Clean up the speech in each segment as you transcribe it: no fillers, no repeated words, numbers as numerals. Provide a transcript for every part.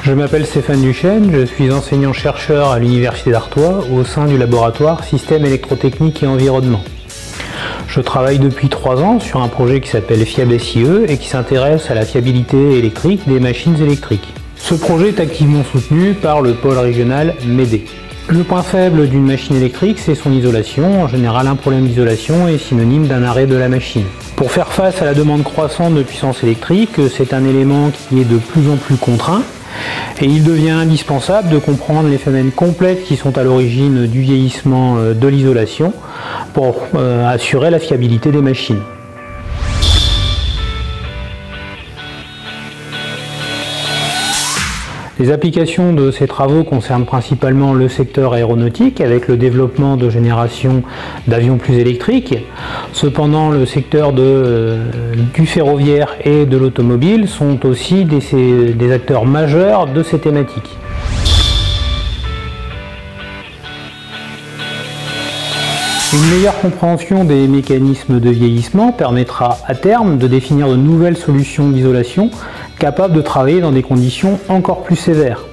Je m'appelle Stéphane Duchesne, je suis enseignant-chercheur à l'Université d'Artois au sein du laboratoire Systèmes électrotechniques et environnement. Je travaille depuis 3 ans sur un projet qui s'appelle FiabSIE et qui s'intéresse à la fiabilité électrique des machines électriques. Ce projet est activement soutenu par le pôle régional MEDE. Le point faible d'une machine électrique, c'est son isolation. En général, un problème d'isolation est synonyme d'un arrêt de la machine. Pour faire face à la demande croissante de puissance électrique, c'est un élément qui est de plus en plus contraint et il devient indispensable de comprendre les phénomènes complexes qui sont à l'origine du vieillissement de l'isolation pour assurer la fiabilité des machines. Les applications de ces travaux concernent principalement le secteur aéronautique avec le développement de générations d'avions plus électriques. Cependant, le secteur du ferroviaire et de l'automobile sont aussi des acteurs majeurs de ces thématiques. Une meilleure compréhension des mécanismes de vieillissement permettra à terme de définir de nouvelles solutions d'isolation capables de travailler dans des conditions encore plus sévères.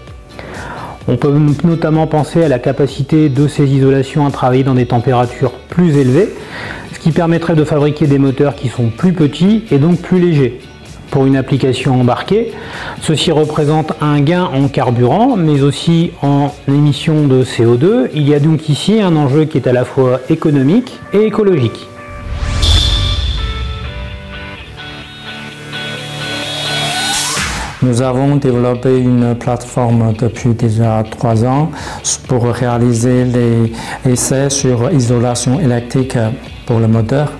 On peut notamment penser à la capacité de ces isolations à travailler dans des températures plus élevées, ce qui permettrait de fabriquer des moteurs qui sont plus petits et donc plus légers. Pour une application embarquée, ceci représente un gain en carburant, mais aussi en émissions de CO2. Il y a donc ici un enjeu qui est à la fois économique et écologique. Nous avons développé une plateforme depuis déjà 3 ans pour réaliser les essais sur isolation électrique pour le moteur.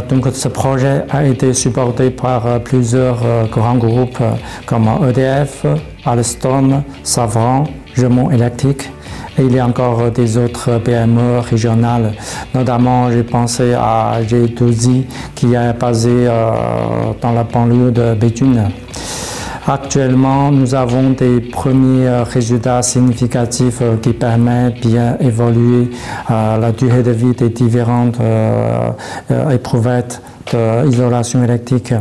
Donc ce projet a été supporté par plusieurs grands groupes comme EDF, Alstom, Safran, Gemont Électrique. Et il y a encore des autres PME régionales, notamment j'ai pensé à G2I qui est basé dans la banlieue de Béthune. Actuellement, nous avons des premiers résultats significatifs qui permettent bien évoluer la durée de vie des différentes éprouvettes d'isolation électrique.